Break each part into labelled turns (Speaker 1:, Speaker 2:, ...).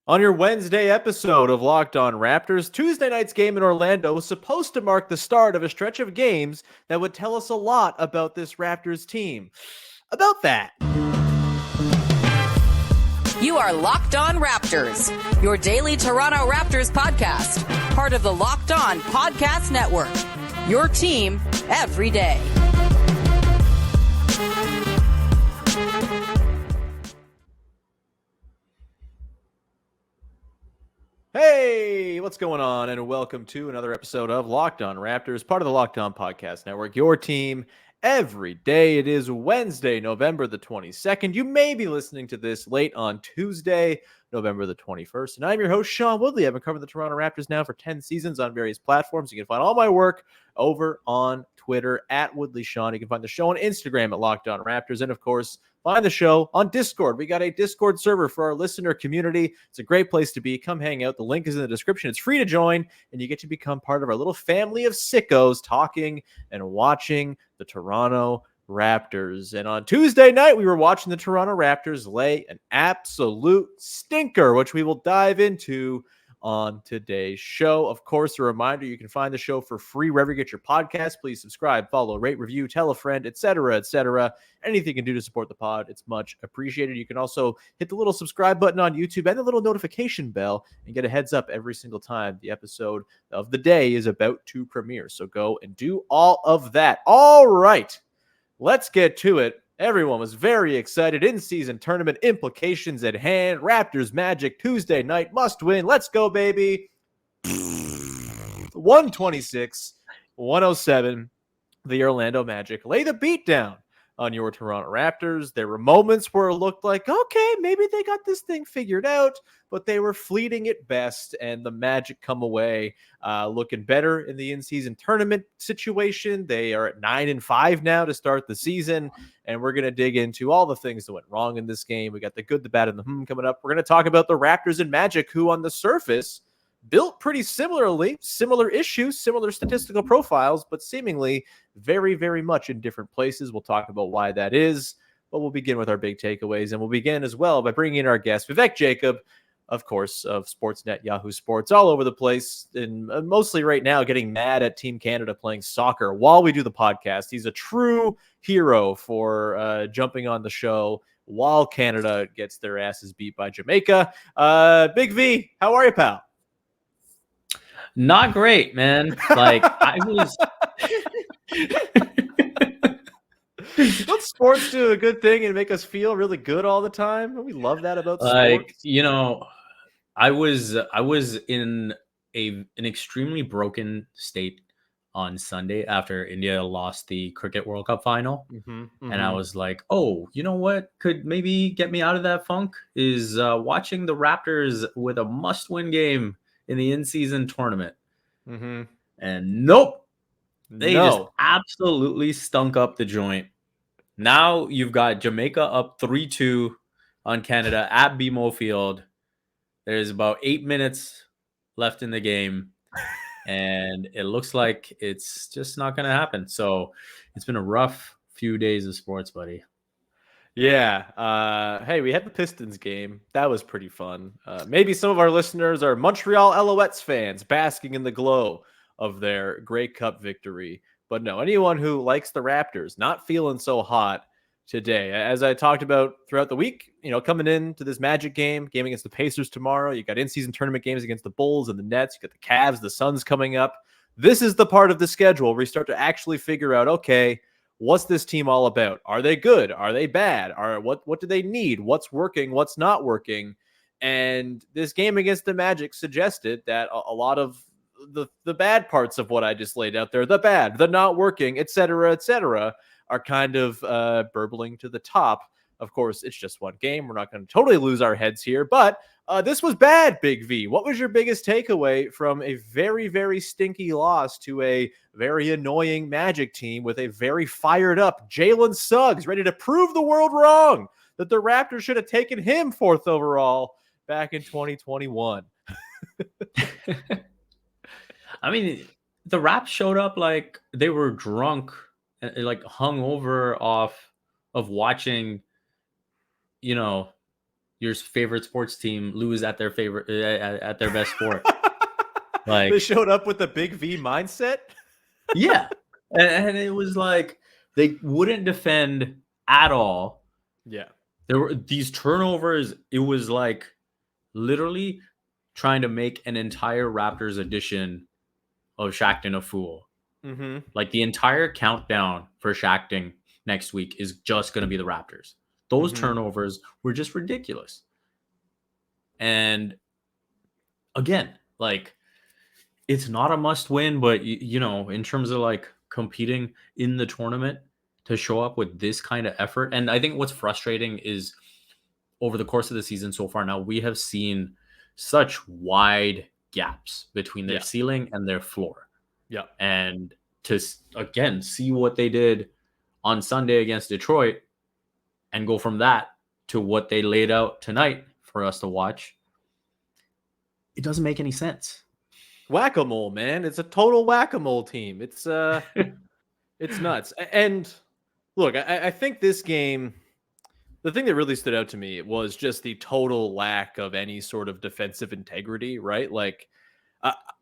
Speaker 1: On your Wednesday episode of Locked On Raptors, Tuesday night's game in Orlando was supposed to mark the start of a stretch of games that would tell us a lot about this Raptors team. About that.
Speaker 2: You are Locked On Raptors, your daily Toronto Raptors podcast, part of the Locked On Podcast Network. Your team every day.
Speaker 1: Hey, what's going on? And welcome to another episode of Locked On Raptors, part of the Locked On Podcast Network, your team every day. It is Wednesday, November the 22nd. You may be listening to this late on Tuesday, November the 21st. And I'm your host, Sean Woodley. I've been covering the Toronto Raptors now for 10 seasons on various platforms. You can find all my work over on Twitter at Woodley Sean. You can find the show on Instagram at Locked On Raptors. And of course, find the show on Discord. We got a Discord server for our listener community. It's a great place to be. Come hang out. The link is in the description. It's free to join, and you get to become part of our little family of sickos talking and watching the Toronto Raptors. And on Tuesday night, we were watching the Toronto Raptors lay an absolute stinker, which we will dive into on today's show. Of course, a reminder, you can find the show for free wherever you get your podcast. Please subscribe, follow, rate, review, tell a friend, etc., etc. Anything you can do to support the pod, it's much appreciated. You can also hit the little subscribe button on YouTube and the little notification bell and get a heads up every single time the episode of the day is about to premiere. So go and do all of that. All right, let's get to it. Everyone was very excited. In-season tournament implications at hand. Raptors Magic Tuesday night must win. Let's go, baby. 126-107. The Orlando Magic lay the beat down on your Toronto Raptors. There were moments where it looked like, okay, maybe they got this thing figured out, but they were fleeting at best, and the Magic come away looking better in the in-season tournament situation. They are at 9-5 now to start the season, and we're going to dig into all the things that went wrong in this game. We got the good, the bad, and the coming up. We're going to talk about the Raptors and Magic, who on the surface built pretty similarly, similar issues, similar statistical profiles, but seemingly very, very much in different places. We'll talk about why that is, but we'll begin with our big takeaways, and we'll begin as well by bringing in our guest, Vivek Jacob, of course, of Sportsnet, Yahoo Sports, all over the place, and mostly right now getting mad at Team Canada playing soccer while we do the podcast. He's a true hero for jumping on the show while Canada gets their asses beat by Jamaica. Big V, how are you, pal?
Speaker 3: Not great, man. Like, I was...
Speaker 1: Don't sports do a good thing and make us feel really good all the time? We love that about sports.
Speaker 3: Like, you know, I was in an extremely broken state on Sunday after India lost the Cricket World Cup final. And I was like, oh, you know what could maybe get me out of that funk is watching the Raptors with a must-win game in the in-season tournament. And nope, they just absolutely stunk up the joint. Now you've got Jamaica up 3-2 on Canada at BMO Field. There's about 8 minutes left in the game, and it looks like it's just not going to happen. So it's been a rough few days of sports, buddy.
Speaker 1: Yeah. Hey, we had the Pistons game. That was pretty fun. Maybe some of our listeners are Montreal Alouettes fans basking in the glow of their Grey Cup victory. But no, anyone who likes the Raptors, not feeling so hot today. As I talked about throughout the week, you know, coming into this Magic game against the Pacers tomorrow, you got in-season tournament games against the Bulls and the Nets. You got the Cavs, the Suns coming up. This is the part of the schedule where you start to actually figure out, okay, what's this team all about? Are they good? Are they bad? What do they need? What's working? What's not working? And this game against the Magic suggested that a lot of the bad parts of what I just laid out there, the bad, the not working, et cetera, are kind of burbling to the top. Of course, it's just one game. We're not going to totally lose our heads here, but this was bad, Big V. What was your biggest takeaway from a very, very stinky loss to a very annoying Magic team with a very fired up Jalen Suggs ready to prove the world wrong that the Raptors should have taken him 4th overall back in 2021?
Speaker 3: I mean, the Raps showed up like they were drunk and like hung over of watching, you know, your favorite sports team lose at their favorite at their best sport. Like
Speaker 1: They showed up with a big V mindset.
Speaker 3: yeah, and it was like they wouldn't defend at all.
Speaker 1: Yeah.
Speaker 3: There were these turnovers. It was like literally trying to make an entire Raptors edition of Shaqtin' a fool.
Speaker 1: Mm-hmm.
Speaker 3: Like the entire countdown for Shaqtin' next week is just going to be the Raptors. Those turnovers were just ridiculous. And again, like it's not a must win, but you know, in terms of like competing in the tournament to show up with this kind of effort. And I think what's frustrating is over the course of the season so far now, we have seen such wide gaps between their ceiling and their floor.
Speaker 1: Yeah.
Speaker 3: And to, again, see what they did on Sunday against Detroit and go from that to what they laid out tonight for us to watch, it doesn't make any sense.
Speaker 1: Whack-a-mole, man. It's a total whack-a-mole team. It's it's nuts. And look, I think this game, the thing that really stood out to me was just the total lack of any sort of defensive integrity, right? Like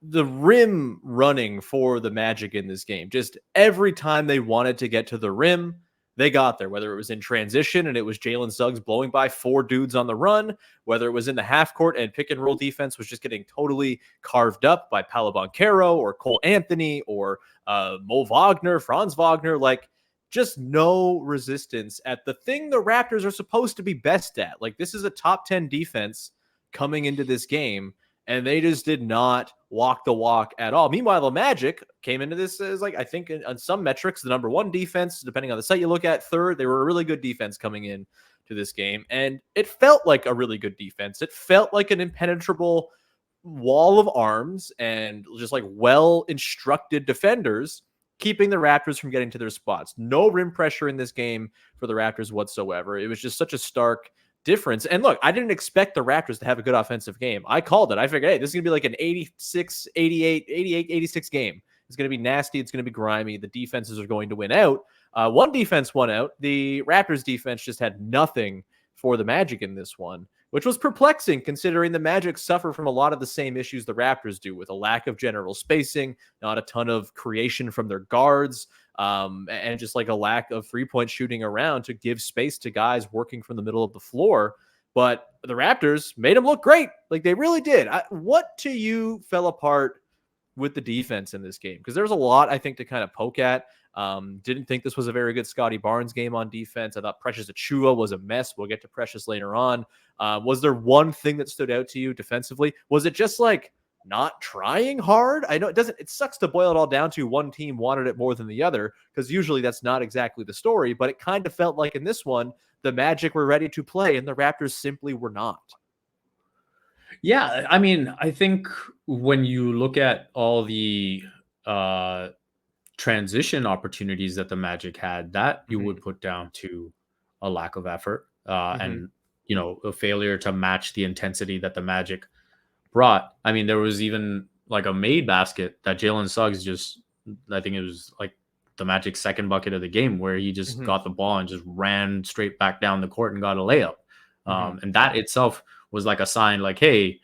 Speaker 1: the rim running for the Magic in this game, just every time they wanted to get to the rim, they got there, whether it was in transition and it was Jalen Suggs blowing by 4 dudes on the run, whether it was in the half court and pick and roll defense was just getting totally carved up by Paolo Banchero or Cole Anthony or Mo Wagner, Franz Wagner, like just no resistance at the thing the Raptors are supposed to be best at. Like this is a top 10 defense coming into this game, and they just did not walk the walk at all. Meanwhile, the Magic came into this as, like, I think on some metrics, the number 1 defense, depending on the site you look at, third. They were a really good defense coming in to this game, and it felt like a really good defense. It felt like an impenetrable wall of arms and just like well-instructed defenders keeping the Raptors from getting to their spots. No rim pressure in this game for the Raptors whatsoever. It was just such a stark difference. And look, I didn't expect the Raptors to have a good offensive game. I called it. I figured, hey, this is going to be like an 86, 88, 88, 86 game. It's going to be nasty. It's going to be grimy. The defenses are going to win out. One defense won out. The Raptors defense just had nothing for the Magic in this one, which was perplexing considering the Magic suffer from a lot of the same issues the Raptors do, with a lack of general spacing, not a ton of creation from their guards, and just like a lack of 3-point shooting around to give space to guys working from the middle of the floor. But the Raptors made them look great. Like they really did. What to you fell apart with the defense in this game? Because there's a lot, I think, to kind of poke at. Didn't think this was a very good Scotty Barnes game on defense. I thought Precious Achiuwa was a mess. We'll get to Precious later on. Was there one thing that stood out to you defensively? Was it just like not trying hard? I know it sucks to boil it all down to one team wanted it more than the other, because usually that's not exactly the story, but it kind of felt like in this one, the Magic were ready to play and the Raptors simply were not.
Speaker 3: Yeah, I mean, I think when you look at all the transition opportunities that the Magic had, that you would put down to a lack of effort and, you know, a failure to match the intensity that the Magic brought. I mean, there was even like a made basket that Jalen Suggs just, I think it was like the Magic's second bucket of the game, where he just got the ball and just ran straight back down the court and got a layup. And that itself was like a sign like, hey,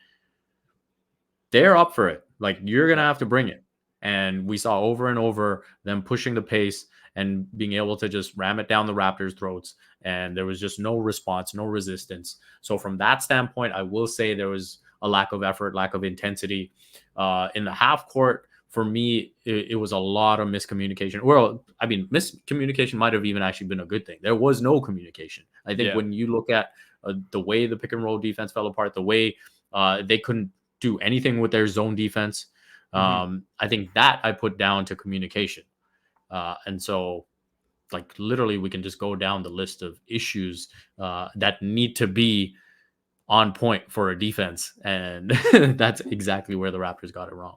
Speaker 3: they're up for it. Like, you're going to have to bring it. And we saw over and over them pushing the pace and being able to just ram it down the Raptors' throats. And there was just no response, no resistance. So from that standpoint, I will say there was a lack of effort, lack of intensity. In the half court, for me, it was a lot of miscommunication. Well, I mean, miscommunication might have even actually been a good thing. There was no communication. I think when you look at the way the pick and roll defense fell apart, the way they couldn't do anything with their zone defense, I think that I put down to communication. And so, like, literally, we can just go down the list of issues that need to be on point for a defense. And that's exactly where the Raptors got it wrong.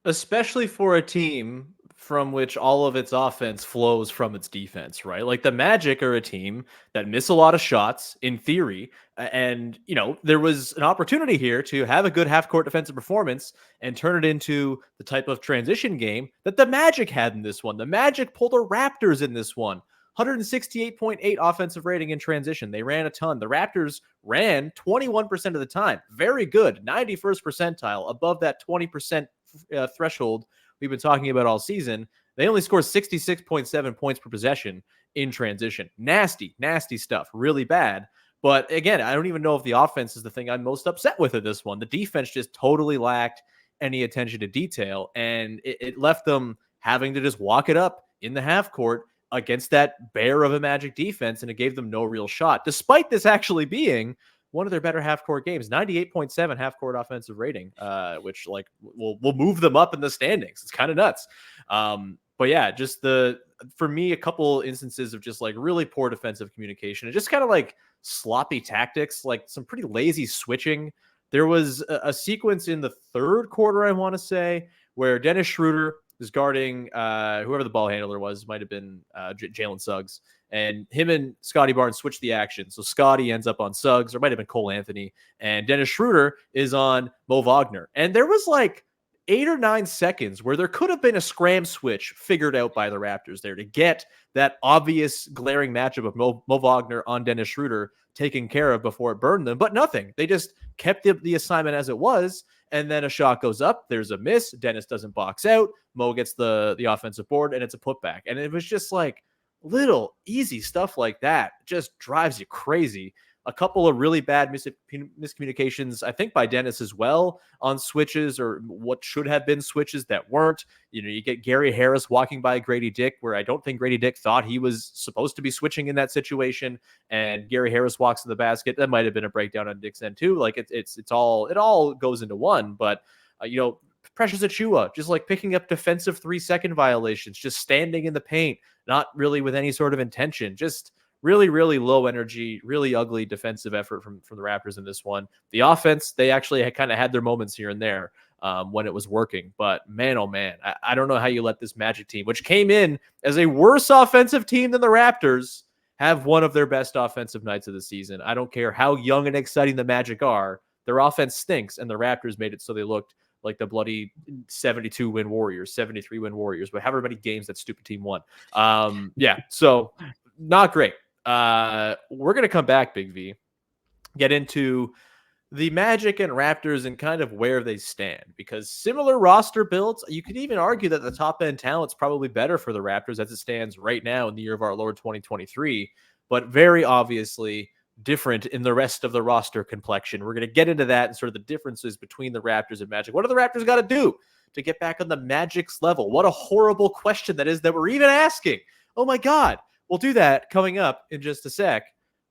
Speaker 1: Especially for a team from which all of its offense flows from its defense, right? Like the Magic are a team that miss a lot of shots in theory. And, you know, there was an opportunity here to have a good half-court defensive performance and turn it into the type of transition game that the Magic had in this one. The Magic pulled the Raptors in this one. 168.8 offensive rating in transition. They ran a ton. The Raptors ran 21% of the time. Very good. 91st percentile, above that 20% threshold we've been talking about all season. They only scored 66.7 points per possession in transition. Nasty, nasty stuff. Really bad. But again, I don't even know if the offense is the thing I'm most upset with in this one. The defense just totally lacked any attention to detail, and it left them having to just walk it up in the half court against that bear of a Magic defense, and it gave them no real shot, despite this actually being one of their better half-court games. 98.7 half-court offensive rating, which like will move them up in the standings. It's kind of nuts. But yeah, just for me, a couple instances of just like really poor defensive communication and just kind of like sloppy tactics, like some pretty lazy switching. There was a sequence in the third quarter, I want to say, where Dennis Schroeder was guarding whoever the ball handler was, might have been Jalen Suggs, and him and Scotty Barnes switched the action. So Scotty ends up on Suggs, or it might have been Cole Anthony, and Dennis Schroeder is on Mo Wagner. And there was like 8 or 9 seconds where there could have been a scram switch figured out by the Raptors there to get that obvious glaring matchup of Mo Wagner on Dennis Schroeder taken care of before it burned them, but nothing. They just kept the assignment as it was, and then a shot goes up, there's a miss, Dennis doesn't box out, Mo gets the offensive board, and it's a putback. And it was just like little easy stuff like that just drives you crazy. A couple of really bad miscommunications, I think, by Dennis as well on switches, or what should have been switches that weren't. You know, you get Gary Harris walking by Grady Dick, where I don't think Grady Dick thought he was supposed to be switching in that situation, and Gary Harris walks to the basket. That might have been a breakdown on Dick's end too. Like it all goes into one. But Precious Achiuwa just like picking up defensive 3-second violations, just standing in the paint, not really with any sort of intention, just really, really low energy, really ugly defensive effort from the Raptors in this one. The offense, they actually kind of had their moments here and there when it was working. But man, oh man, I don't know how you let this Magic team, which came in as a worse offensive team than the Raptors, have one of their best offensive nights of the season. I don't care how young and exciting the Magic are. Their offense stinks, and the Raptors made it so they looked like the bloody 72-win Warriors, 73-win Warriors, but however many games that stupid team won. So not great. We're going to come back, Big V, get into the Magic and Raptors and kind of where they stand, because similar roster builds, you could even argue that the top end talent's probably better for the Raptors as it stands right now in the year of our Lord 2023, but very obviously different in the rest of the roster complexion. We're going to get into that and sort of the differences between the Raptors and Magic. What do the Raptors got to do to get back on the Magic's level? What a horrible question that is that we're even asking. Oh my God. We'll do that coming up in just a sec.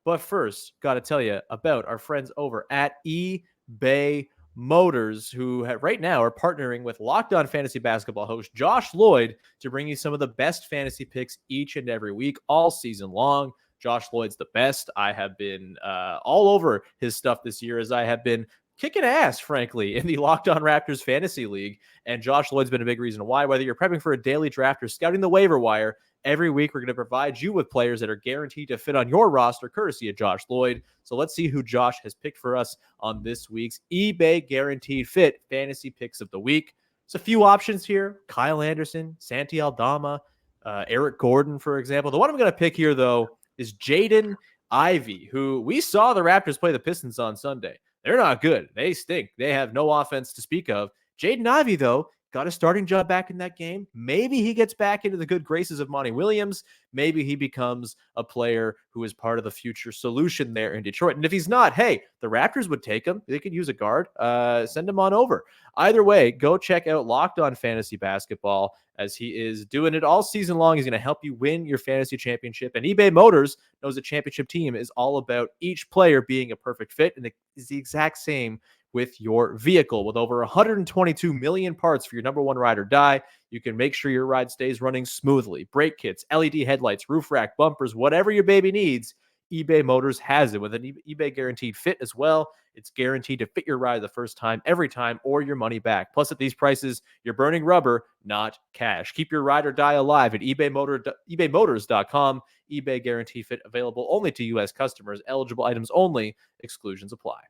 Speaker 1: But first, got to tell you about our friends over at eBay Motors, who right now are partnering with Locked On Fantasy Basketball host Josh Lloyd to bring you some of the best fantasy picks each and every week, all season long. Josh Lloyd's the best. I have been all over his stuff this year, as I have been kicking ass, frankly, in the Locked On Raptors Fantasy League. And Josh Lloyd's been a big reason why. Whether you're prepping for a daily draft or scouting the waiver wire, every week we're going to provide you with players that are guaranteed to fit on your roster, courtesy of Josh Lloyd. So let's see who Josh has picked for us on this week's eBay Guaranteed Fit Fantasy Picks of the Week. There's a few options here. Kyle Anderson, Santi Aldama, Eric Gordon, for example. The one I'm going to pick here, though, is Jaden Ivey, who we saw the Raptors play the Pistons on Sunday. They're not good. They stink. They have no offense to speak of. Jaden Ivey, though, got a starting job back in that game. Maybe he gets back into the good graces of Monty Williams. Maybe he becomes a player who is part of the future solution there in Detroit. And if he's not, hey, the Raptors would take him. They could use a guard. Send him on over. Either way, go check out Locked On Fantasy Basketball, as he is doing it all season long. He's going to help you win your fantasy championship. And eBay Motors knows a championship team is all about each player being a perfect fit. And it is the exact same with your vehicle. With over 122 million parts for your number one ride or die, you can make sure your ride stays running smoothly. Brake kits, LED headlights, roof rack, bumpers, whatever your baby needs, eBay Motors has it. With an eBay Guaranteed Fit as well, it's guaranteed to fit your ride the first time, every time, or your money back. Plus, at these prices, you're burning rubber, not cash. Keep your ride or die alive at ebaymotors.com. eBay Guaranteed Fit available only to U.S. customers. Eligible items only. Exclusions apply.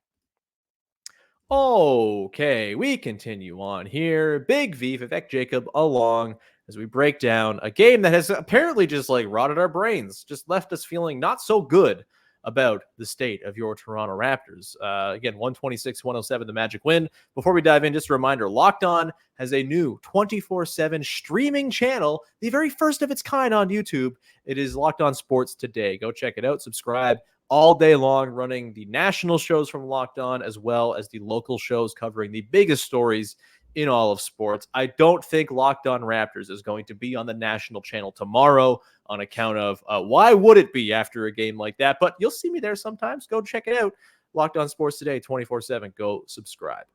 Speaker 1: Okay, we continue on here. Big V, Vivek Jacob, along as we break down a game that has apparently just like rotted our brains, just left us feeling not so good about the state of your Toronto Raptors. Again, 126-107, the Magic win. Before we dive in, just a reminder, Locked On has a new 24/7 streaming channel, the very first of its kind on YouTube. It is Locked On Sports Today. Go check it out. Subscribe all day long, running the national shows from Locked On, as well as the local shows covering the biggest stories in all of sports. I don't think Locked On Raptors is going to be on the national channel tomorrow on account of why would it be after a game like that? But you'll see me there sometimes. Go check it out. Locked On Sports Today, 24/7. Go subscribe.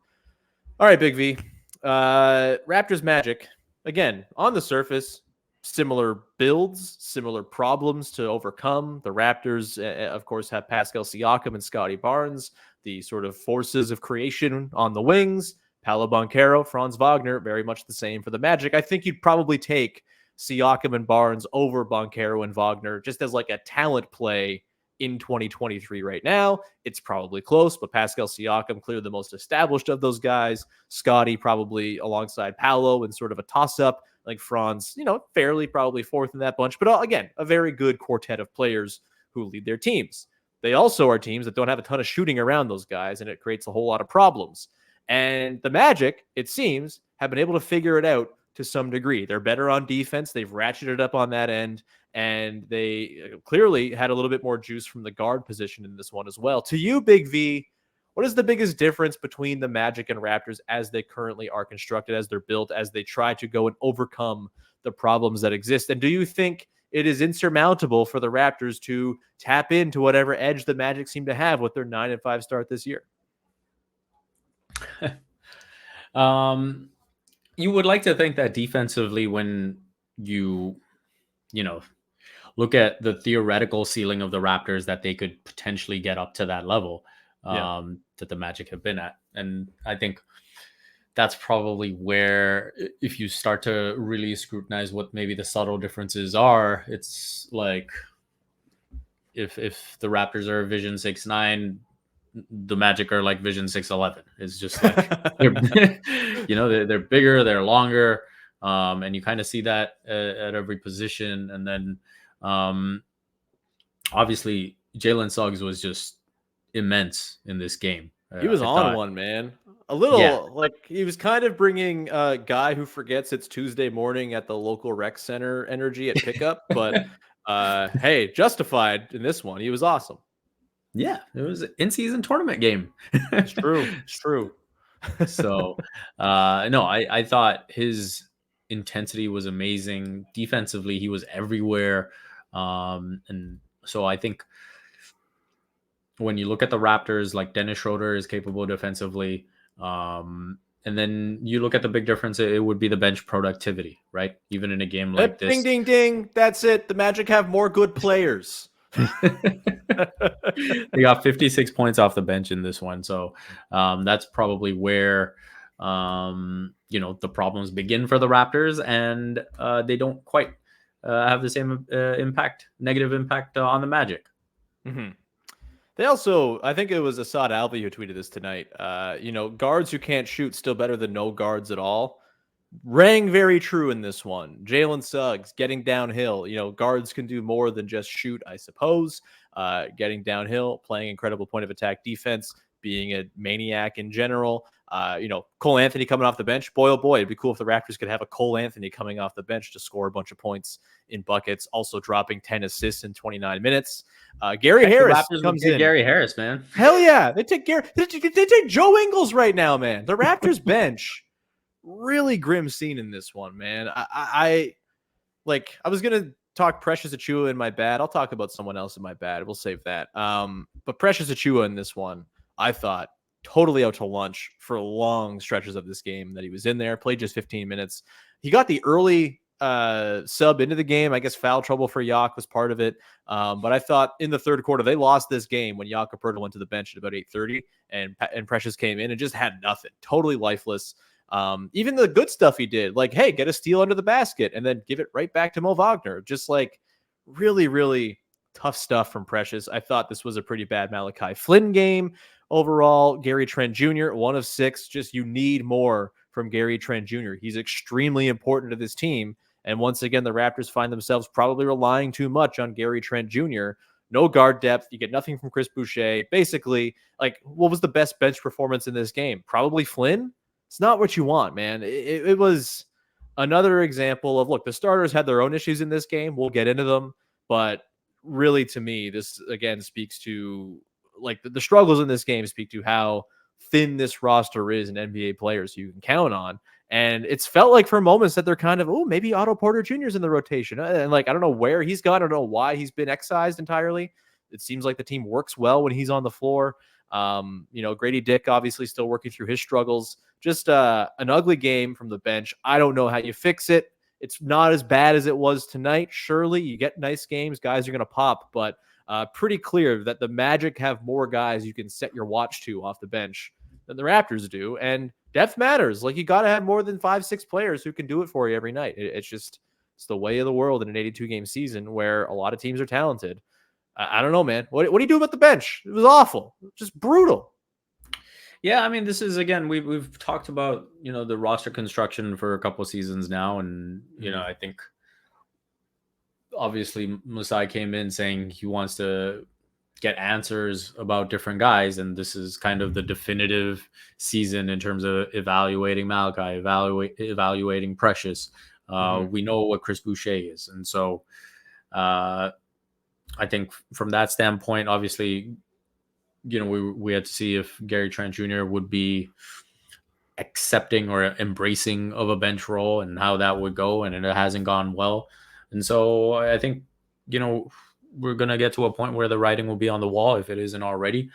Speaker 1: All right, Big V. Raptors Magic. Again, on the surface, similar builds, similar problems to overcome. The Raptors, of course, have Pascal Siakam and Scotty Barnes, the sort of forces of creation on the wings. Paolo Banchero, Franz Wagner, very much the same for the Magic. I think you'd probably take Siakam and Barnes over Banchero and Wagner just as like a talent play in 2023 right now. It's probably close, but Pascal Siakam, clearly the most established of those guys. Scotty probably alongside Paolo in sort of a toss-up. Like Franz, fairly probably fourth in that bunch. But again, a very good quartet of players who lead their teams. They also are teams that don't have a ton of shooting around those guys, and it creates a whole lot of problems. And the Magic, it seems, have been able to figure it out to some degree. They're better on defense. They've ratcheted up on that end, and they clearly had a little bit more juice from the guard position in this one as well. To you, Big V, what is the biggest difference between the Magic and Raptors as they currently are constructed, as they're built, as they try to go and overcome the problems that exist? And do you think it is insurmountable for the Raptors to tap into whatever edge the Magic seem to have with their 9-5 start this year?
Speaker 3: You would like to think that defensively, when you look at the theoretical ceiling of the Raptors, that they could potentially get up to that level that the Magic have been at. And I think that's probably where, if you start to really scrutinize what maybe the subtle differences are, it's like if the Raptors are Vision 6'9", the Magic are like Vision 6'11". It's just like they're bigger, they're longer, and you kind of see that at every position. And then obviously Jalen Suggs was just immense in this game.
Speaker 1: He was on one, man. A little like he was kind of bringing a guy who forgets it's Tuesday morning at the local rec center energy at pickup, but hey, justified in this one. He was awesome.
Speaker 3: Yeah, it was an in-season tournament game.
Speaker 1: It's true. It's true.
Speaker 3: So, no, I thought his intensity was amazing. Defensively, he was everywhere. And so I think when you look at the Raptors, like Dennis Schroeder is capable defensively. And then you look at the big difference, it would be the bench productivity, right? Even in a game like this.
Speaker 1: Ding, ding, ding. That's it. The Magic have more good players.
Speaker 3: They got 56 points off the bench in this one. So that's probably where, the problems begin for the Raptors, and they don't quite have the same negative impact on the Magic.
Speaker 1: Mm-hmm. They also, I think it was Assad Alvi who tweeted this tonight. Guards who can't shoot still better than no guards at all. Rang very true in this one. Jalen Suggs getting downhill. Guards can do more than just shoot, I suppose. Getting downhill, playing incredible point of attack defense, being a maniac in general. Cole Anthony coming off the bench. Boy, oh boy, it'd be cool if the Raptors could have a Cole Anthony coming off the bench to score a bunch of points in buckets, also dropping 10 assists in 29 minutes. Gary Harris comes in.
Speaker 3: Gary Harris, man.
Speaker 1: Hell yeah. They take Joe Ingles right now, man. The Raptors bench. Really grim scene in this one, man. I was going to talk Precious Achiuwa in my bad. I'll talk about someone else in my bad. We'll save that. But Precious Achiuwa in this one, I thought totally out to lunch for long stretches of this game that he was in there, played just 15 minutes. He got the early sub into the game. I guess foul trouble for Yak was part of it. But I thought in the third quarter, they lost this game when Jakob Poeltl went to the bench at about 8:30 and Precious came in and just had nothing, totally lifeless. Even the good stuff he did, like, hey, get a steal under the basket and then give it right back to Mo Wagner. Just like really, really tough stuff from Precious. I thought this was a pretty bad Malachi Flynn game overall. Gary Trent Jr., 1 of 6. Just you need more from Gary Trent Jr. He's extremely important to this team. And once again, the Raptors find themselves probably relying too much on Gary Trent Jr. No guard depth. You get nothing from Chris Boucher. Basically, like, what was the best bench performance in this game? Probably Flynn. It's not what you want, man. It was another example of, look, the starters had their own issues in this game. We'll get into them. But really, to me, this, again, speaks to, like, the struggles in this game speak to how thin this roster is in NBA players you can count on. And it's felt like for moments that they're kind of, oh, maybe Otto Porter Jr. is in the rotation. And like, I don't know where he's gone. I don't know why he's been excised entirely. It seems like the team works well when he's on the floor. Grady Dick obviously still working through his struggles. Just an ugly game from the bench. I don't know how you fix it. It's not as bad as it was tonight. Surely you get nice games. Guys are going to pop, but pretty clear that the Magic have more guys you can set your watch to off the bench than the Raptors do. And depth matters. Like, you got to have more than 5-6 players who can do it for you every night. It's the way of the world in an 82-game season where a lot of teams are talented. I don't know, man. What do you do about the bench? It was awful. Just brutal.
Speaker 3: Yeah, I mean, this is, again, we've talked about, the roster construction for a couple of seasons now. And, I think obviously Masai came in saying he wants to get answers about different guys, and this is kind of the definitive season in terms of evaluating Malachi, evaluating Precious. We know what Chris Boucher is, and so I think from that standpoint, obviously, we had to see if Gary Trent Jr. would be accepting or embracing of a bench role and how that would go, and it hasn't gone well. And so I think, we're going to get to a point where the writing will be on the wall if it isn't already.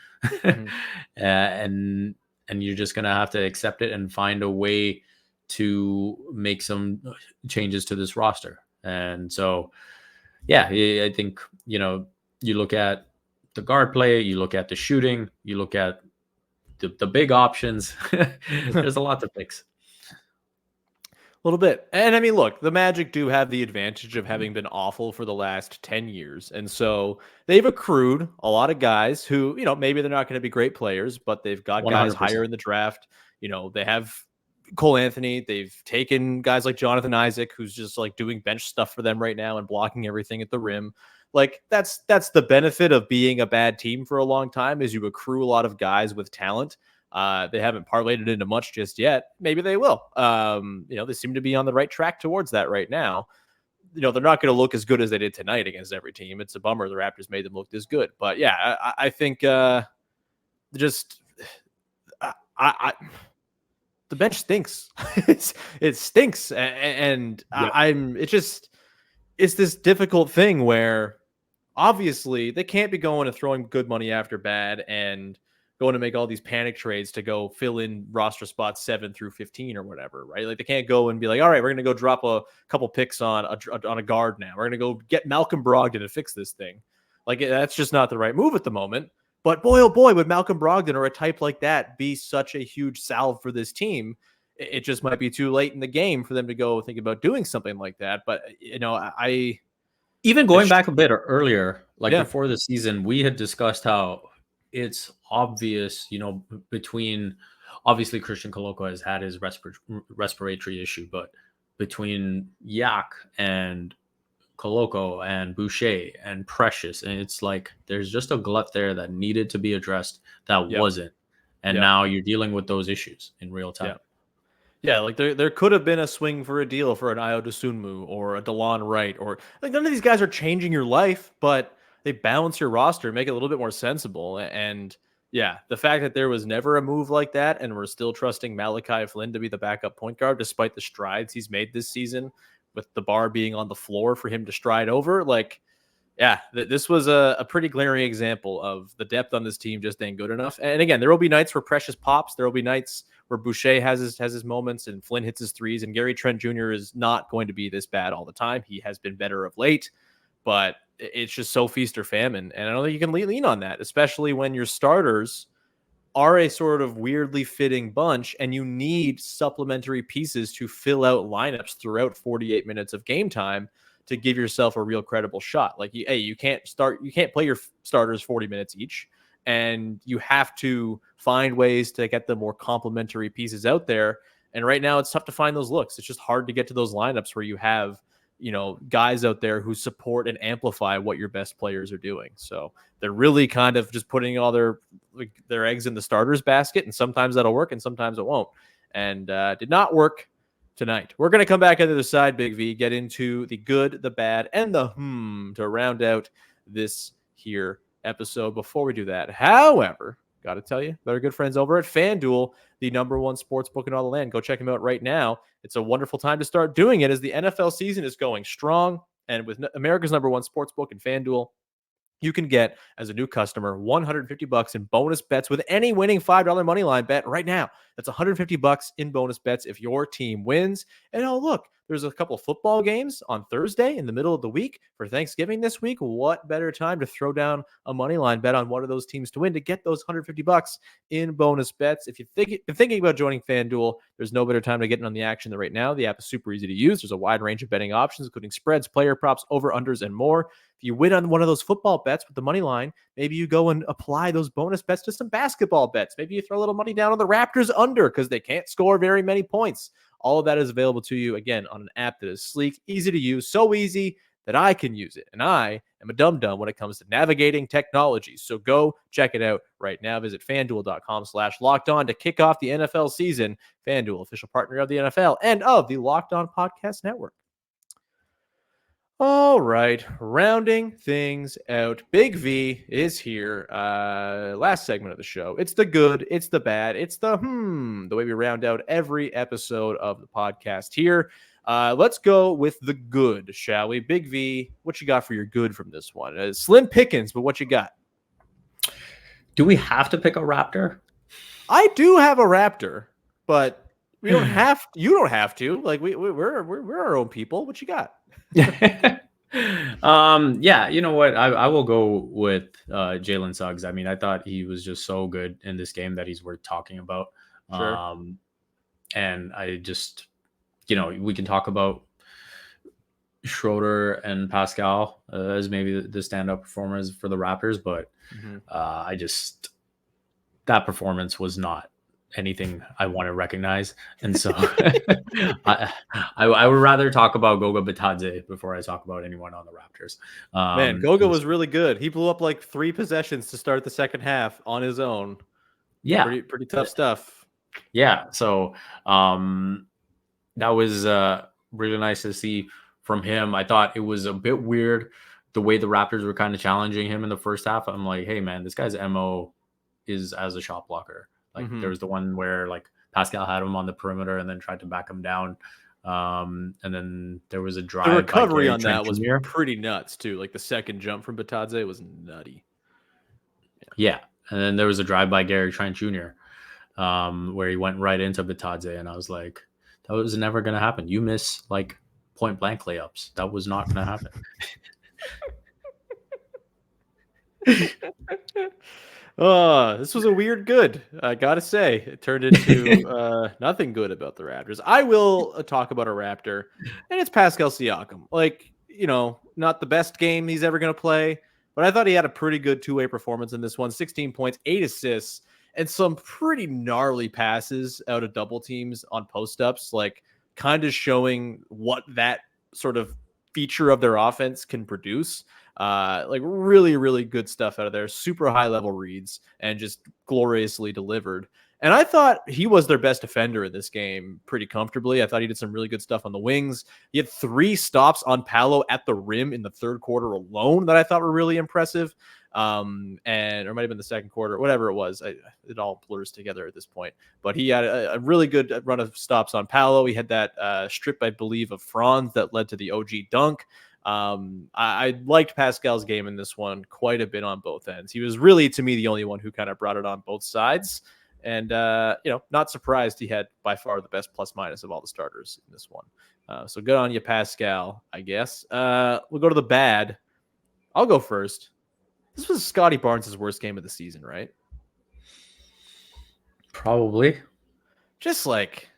Speaker 3: And you're just going to have to accept it and find a way to make some changes to this roster. And so, yeah, I think, you look at the guard play, you look at the shooting, you look at the big options. There's a lot to fix.
Speaker 1: A little bit. And I mean, look, the Magic do have the advantage of having been awful for the last 10 years. And so they've accrued a lot of guys who, maybe they're not going to be great players, but they've got 100%. Guys higher in the draft. They have Cole Anthony. They've taken guys like Jonathan Isaac, who's just like doing bench stuff for them right now and blocking everything at the rim. Like, that's the benefit of being a bad team for a long time, is you accrue a lot of guys with talent. They haven't parlayed it into much just yet. Maybe they will. They seem to be on the right track towards that right now. They're not going to look as good as they did tonight against every team. It's a bummer the Raptors made them look this good. But yeah, I think the bench stinks. It stinks, and yeah. It's this difficult thing where obviously they can't be going and throwing good money after bad and going to make all these panic trades to go fill in roster spots 7 through 15 or whatever, right? Like, they can't go and be like, all right, we're going to go drop a couple picks on a guard now. We're going to go get Malcolm Brogdon to fix this thing. Like, that's just not the right move at the moment. But boy, oh boy, would Malcolm Brogdon or a type like that be such a huge salve for this team. It just might be too late in the game for them to go think about doing something like that. But,
Speaker 3: even going back a bit earlier, before the season, we had discussed how it's obvious, between, obviously Christian Koloko has had his respiratory issue, but between Yak and Koloko and Boucher and Precious, and it's like there's just a glut there that needed to be addressed that wasn't. And now you're dealing with those issues in real time.
Speaker 1: Yeah, like there could have been a swing for a deal for an Ayo Dosunmu or a DeLon Wright, or like, none of these guys are changing your life, but they balance your roster, make it a little bit more sensible. And yeah, the fact that there was never a move like that, and we're still trusting Malachi Flynn to be the backup point guard, despite the strides he's made this season, with the bar being on the floor for him to stride over. Like, yeah, this was a pretty glaring example of the depth on this team just ain't good enough. And again, there will be nights where Precious pops. There will be nights where Boucher has his moments and Flynn hits his threes, and Gary Trent Jr. is not going to be this bad all the time. He has been better of late, but it's just so feast or famine. And I don't think you can lean on that, especially when your starters are a sort of weirdly fitting bunch and you need supplementary pieces to fill out lineups throughout 48 minutes of game time to give yourself a real credible shot. Like, you can't play your starters 40 minutes each, and you have to find ways to get the more complementary pieces out there. And right now it's tough to find those looks. It's just hard to get to those lineups where you have guys out there who support and amplify what your best players are doing. So they're really kind of just putting all their eggs in the starters basket, and sometimes that'll work and sometimes it won't. And did not work tonight. We're going to come back on the other side, Big V, get into the good, the bad, and the to round out this here episode. Before we do that, however, got to tell you, they're good friends over at FanDuel, the #1 sports book in all the land. Go check them out right now. It's a wonderful time to start doing it as the NFL season is going strong. And with America's #1 sports book in FanDuel, you can get, as a new customer, $150 in bonus bets with any winning $5 money line bet right now. That's $150 in bonus bets if your team wins. And oh, look, there's a couple of football games on Thursday in the middle of the week for Thanksgiving this week. What better time to throw down a money line bet on one of those teams to win to get those $150 in bonus bets? If you're thinking about joining FanDuel, there's no better time to get in on the action than right now. The app is super easy to use. There's a wide range of betting options, including spreads, player props, over-unders, and more. If you win on one of those football bets with the money line, maybe you go and apply those bonus bets to some basketball bets. Maybe you throw a little money down on the Raptors under because they can't score very many points. All of that is available to you, again, on an app that is sleek, easy to use, so easy that I can use it. And I am a dum-dum when it comes to navigating technology. So go check it out right now. Visit FanDuel.com/lockedon to kick off the NFL season. FanDuel, official partner of the NFL and of the Locked On Podcast Network. All right, rounding things out. Big V is here. Last segment of the show. It's the good, it's the bad, it's the way we round out every episode of the podcast here. Let's go with the good, shall we? Big V, what you got for your good from this one? Slim pickings, but what you got?
Speaker 3: Do we have to pick a Raptor?
Speaker 1: I do have a Raptor, but we don't have. You don't have to. Like we're our own people. What you got?
Speaker 3: Yeah, you know what? I will go with Jalen Suggs. I mean, I thought he was just so good in this game that he's worth talking about.
Speaker 1: Sure.
Speaker 3: And I just, we can talk about Schroeder and Pascal as maybe the standout performers for the Raptors, but that performance was not anything I want to recognize. And so I would rather talk about Goga Bitadze before I talk about anyone on the Raptors.
Speaker 1: Man, Goga was really good. He blew up like 3 possessions to start the second half on his own.
Speaker 3: Yeah.
Speaker 1: Pretty tough stuff.
Speaker 3: Yeah. So that was really nice to see from him. I thought it was a bit weird the way the Raptors were kind of challenging him in the first half. I'm like, hey man, this guy's MO is as a shot blocker. Like there was the one where like Pascal had him on the perimeter and then tried to back him down. And then there was a drive.
Speaker 1: The recovery on that was pretty nuts too. Like the second jump from Bitadze was nutty.
Speaker 3: Yeah. And then there was a drive by Gary Trent Jr. Where he went right into Bitadze. And I was like, that was never going to happen. You miss like point blank layups. That was not going to happen.
Speaker 1: This was a weird good. I gotta say, it turned into nothing good about the Raptors. I will talk about a Raptor, and it's Pascal Siakam. Like, not the best game he's ever going to play, but I thought he had a pretty good two-way performance in this one. 16 points, 8 assists, and some pretty gnarly passes out of double teams on post-ups, like kind of showing what that sort of feature of their offense can produce. Like really, really good stuff out of there. Super high level reads and just gloriously delivered. And I thought he was their best defender in this game pretty comfortably. I thought he did some really good stuff on the wings. He had 3 stops on Paolo at the rim in the third quarter alone that I thought were really impressive. Or it might have been the second quarter, whatever it was. It all blurs together at this point. But he had a really good run of stops on Paolo. He had that strip, I believe, of Franz that led to the OG dunk. I liked Pascal's game in this one quite a bit on both ends. He was really, to me, the only one who kind of brought it on both sides. And, not surprised he had by far the best plus minus of all the starters in this one. So good on you, Pascal, I guess. We'll go to the bad. I'll go first. This was Scotty Barnes' worst game of the season, right?
Speaker 3: Probably.
Speaker 1: Just like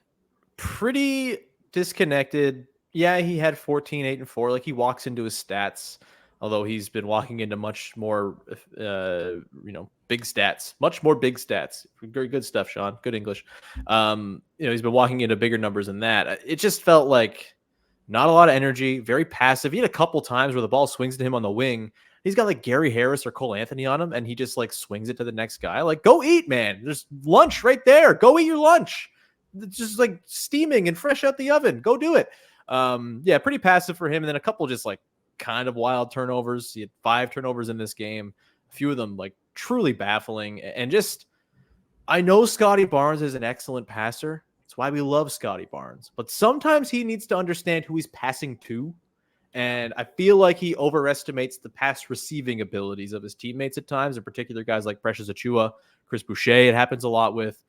Speaker 1: pretty disconnected. Yeah, he had 14, 8, and 4. Like he walks into his stats, although he's been walking into much more, big stats, much more big stats. Very good stuff, Sean. Good English. He's been walking into bigger numbers than that. It just felt like not a lot of energy, very passive. He had a couple times where the ball swings to him on the wing. He's got like Gary Harris or Cole Anthony on him, and he just like swings it to the next guy. Like, go eat, man. There's lunch right there. Go eat your lunch. It's just like steaming and fresh out the oven. Go do it. Yeah, pretty passive for him. And then a couple just like kind of wild turnovers. He had 5 turnovers in this game. A few of them like truly baffling. And just, I know Scotty Barnes is an excellent passer. That's why we love Scotty Barnes. But sometimes he needs to understand who he's passing to. And I feel like he overestimates the pass receiving abilities of his teammates at times, in particular guys like Precious Achiuwa, Chris Boucher. It happens a lot with.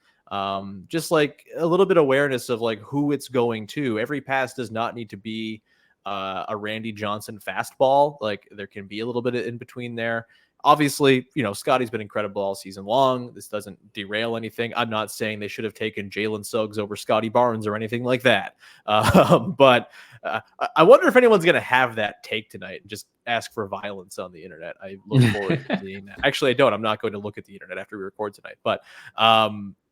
Speaker 1: Just like a little bit of awareness of like who it's going to. Every pass does not need to be a Randy Johnson fastball. Like there can be a little bit of in between there. Obviously, you know, Scotty's been incredible all season long. This doesn't derail anything. I'm not saying they should have taken Jalen Suggs over Scotty Barnes or anything like that. But I wonder if anyone's going to have that take tonight and just ask for violence on the internet. I look forward to seeing that. Actually, I don't. I'm not going to look at the internet after we record tonight. But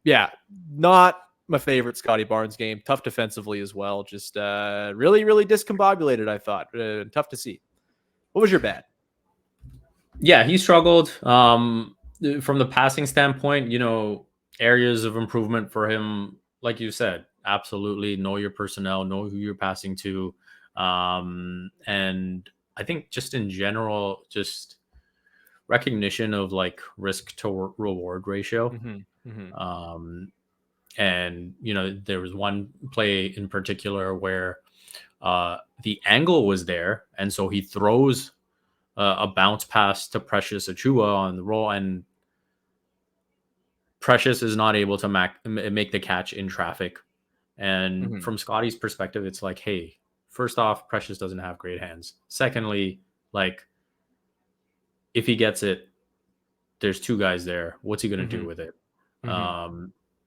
Speaker 1: yeah, not my favorite Scotty Barnes game. Tough defensively as well. Just really, really discombobulated, I thought. Tough to see. What was your bad?
Speaker 3: Yeah, he struggled. From the passing standpoint, you know, areas of improvement for him, like you said, absolutely know your personnel, know who you're passing to. And I think just in general, just recognition of like risk to reward ratio. And you know, there was one play in particular where the angle was there, and so he throws a bounce pass to Precious Achiuwa on the roll, and Precious is not able to make the catch in traffic. And from Scotty's perspective, it's like, hey, first off, Precious doesn't have great hands. Secondly, like if he gets it, there's 2 guys there. What's he going to do with it?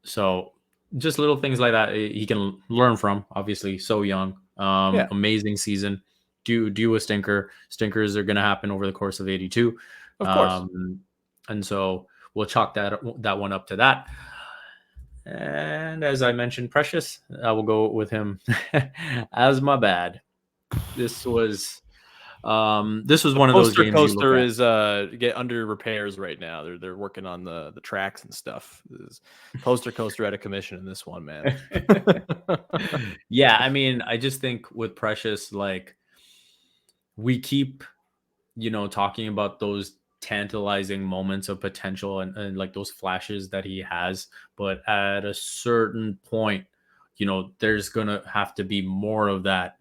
Speaker 3: So just little things like that he can learn from. Obviously, so young. Amazing season. Do a stinker. Stinkers are going to happen over the course of 82.
Speaker 1: Of course.
Speaker 3: And so we'll chalk that one up to that. And as I mentioned, Precious, I will go with him as my bad. This was one of those games.
Speaker 1: Coaster is get under repairs right now. They're working on the tracks and stuff. Coaster out of commission in this one, man.
Speaker 3: Yeah, I mean, I just think with Precious, like we keep, you know, talking about those tantalizing moments of potential and like those flashes that he has, but at a certain point, you know, there's gonna have to be more of that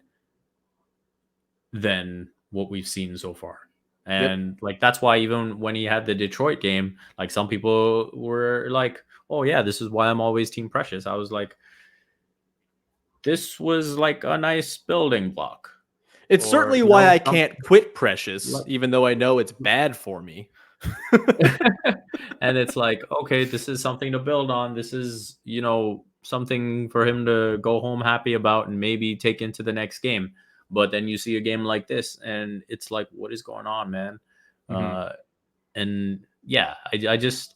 Speaker 3: than what we've seen so far. And like that's why even when he had the Detroit game, like some people were like, oh yeah, this is why I'm always Team Precious. I was like, this was like a nice building block.
Speaker 1: It's certainly why I can't quit Precious, even though I know it's bad for me.
Speaker 3: And it's like, okay, this is something to build on. This is, you know, something for him to go home happy about and maybe take into the next game. But then you see a game like this and it's like, what is going on, man? And yeah, I just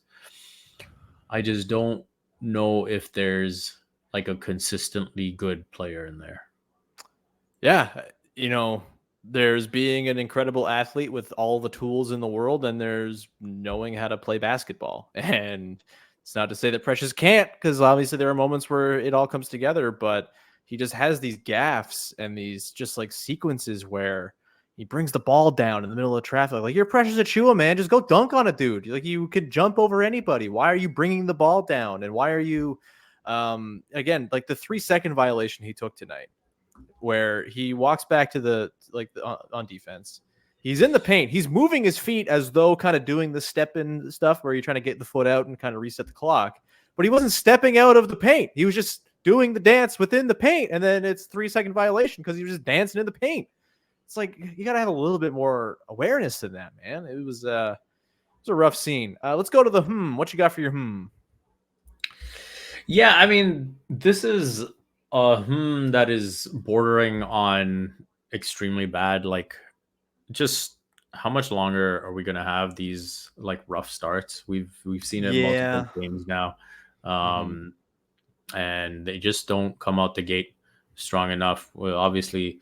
Speaker 3: don't know if there's like a consistently good player in there.
Speaker 1: Yeah. You know, there's being an incredible athlete with all the tools in the world, and there's knowing how to play basketball. And it's not to say that Precious can't, because obviously there are moments where it all comes together, but he just has these gaffes and these just like sequences where he brings the ball down in the middle of traffic. Like, you're Precious Achiuwa, man. Just go dunk on a dude. Like, you could jump over anybody. Why are you bringing the ball down? And why are you, again, like the 3-second violation he took tonight, where he walks back to on defense. He's in the paint. He's moving his feet as though kind of doing the step in stuff where you're trying to get the foot out and kind of reset the clock. But he wasn't stepping out of the paint. He was just doing the dance within the paint. And then it's 3-second violation because he was just dancing in the paint. It's like, you got to have a little bit more awareness than that, man. It was a rough scene. Let's go to the What you got for your
Speaker 3: Yeah, I mean, this is that is bordering on extremely bad. Like, just how much longer are we gonna have these like rough starts? We've seen it multiple games now, and they just don't come out the gate strong enough. Well, obviously,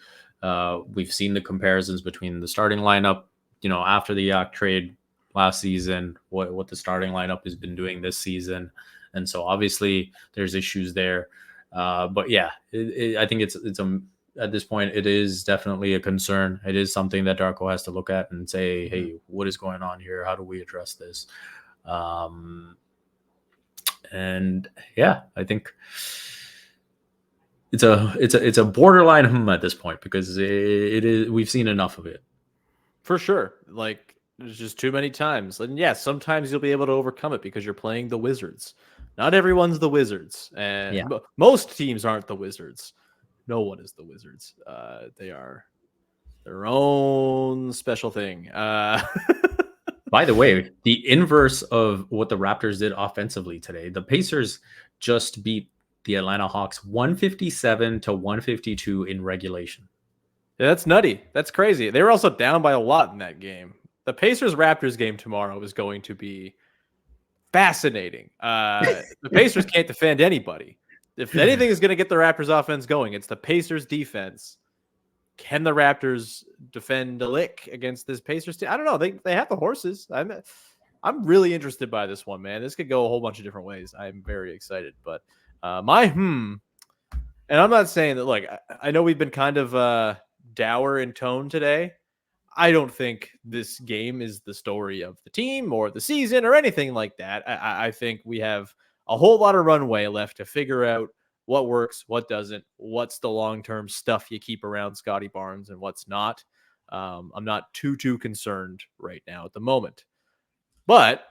Speaker 3: we've seen the comparisons between the starting lineup, after the Yak trade last season, what the starting lineup has been doing this season. And so obviously there's issues there. But yeah, I think it's at this point, it is definitely a concern. It is something that Darko has to look at and say, hey, what is going on here? How do we address this? And yeah, I think it's a borderline at this point, because it is, we've seen enough of it.
Speaker 1: For sure. Like, there's just too many times. And yeah, sometimes you'll be able to overcome it because you're playing the Wizards. Not everyone's the Wizards. And most teams aren't the Wizards. No one is the Wizards. They are their own special thing.
Speaker 3: By the way, the inverse of what the Raptors did offensively today, the Pacers just beat the Atlanta Hawks 157-152 in regulation.
Speaker 1: Yeah, that's nutty. That's crazy. They were also down by a lot in that game. The Pacers-Raptors game tomorrow is going to be fascinating. The Pacers can't defend anybody. If anything is going to get the Raptors offense going, it's the Pacers defense. Can the Raptors defend a lick against this Pacers team? I don't know. They have the horses. I'm really interested by this one, man. This could go a whole bunch of different ways. I'm very excited. But and I'm not saying that, look, I know we've been kind of dour in tone today. I don't think this game is the story of the team or the season or anything like that. I think we have a whole lot of runway left to figure out what works, what doesn't, what's the long-term stuff you keep around Scotty Barnes and what's not. I'm not too concerned right now at the moment. But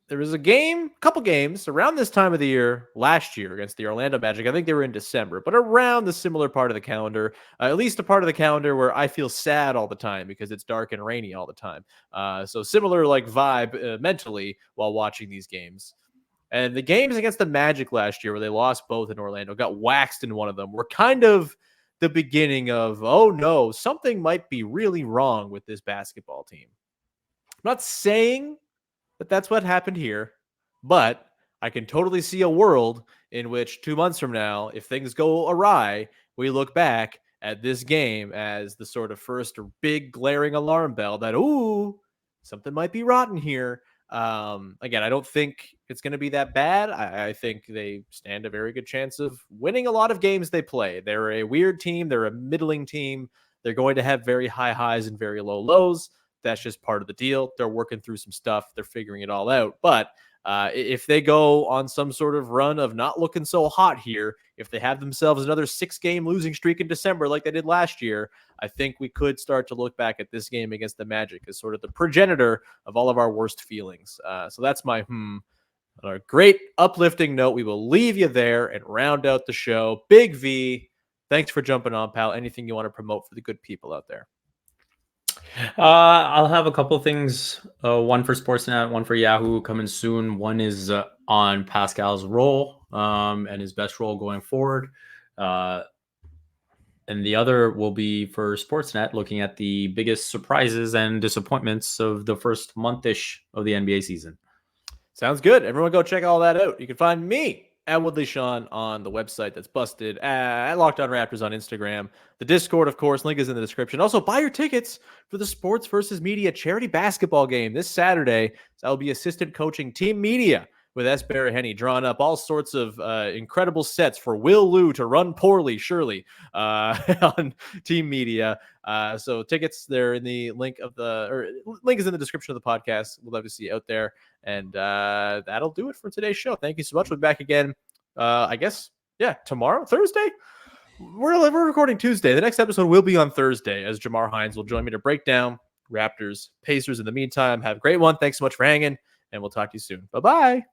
Speaker 1: there was a couple games around this time of the year last year against the Orlando Magic. I think they were in December, but around the similar part of the calendar, at least a part of the calendar where I feel sad all the time because it's dark and rainy all the time. So similar like vibe mentally while watching these games. And the games against the Magic last year where they lost both in Orlando, got waxed in one of them, were kind of the beginning of, oh no, something might be really wrong with this basketball team. I'm not saying that that's what happened here, but I can totally see a world in which 2 months from now, if things go awry, we look back at this game as the sort of first big glaring alarm bell that, ooh, something might be rotten here. Again, I don't think it's going to be that bad. I think they stand a very good chance of winning a lot of games they play. They're a weird team. They're a middling team. They're going to have very high highs and very low lows. That's just part of the deal. They're working through some stuff. They're figuring it all out. But if they go on some sort of run of not looking so hot here, if they have themselves another 6-game losing streak in December like they did last year, I think we could start to look back at this game against the Magic as sort of the progenitor of all of our worst feelings. So that's my On a great uplifting note, we will leave you there and round out the show. Big V, thanks for jumping on, pal. Anything you want to promote for the good people out there?
Speaker 3: I'll have a couple things. One for Sportsnet, one for Yahoo coming soon. One is on Pascal's role and his best role going forward. And the other will be for Sportsnet, looking at the biggest surprises and disappointments of the first month-ish of the NBA season.
Speaker 1: Sounds good. Everyone go check all that out. You can find me at Woodley Sean on the website that's busted, at Locked On Raptors on Instagram. The Discord, of course, link is in the description. Also, buy your tickets for the Sports versus Media charity basketball game this Saturday. So I'll be assistant coaching Team Media with S. Baraheny, drawing up all sorts of incredible sets for Will Lou to run poorly, surely, on Team Media. So tickets, they're in the link is in the description of the podcast. We'd love to see you out there. And that'll do it for today's show. Thank you so much. We'll be back again, I guess, tomorrow, Thursday. We're recording Tuesday. The next episode will be on Thursday, as Jamar Hines will join me to break down Raptors, Pacers. In the meantime, have a great one. Thanks so much for hanging, and we'll talk to you soon. Bye-bye.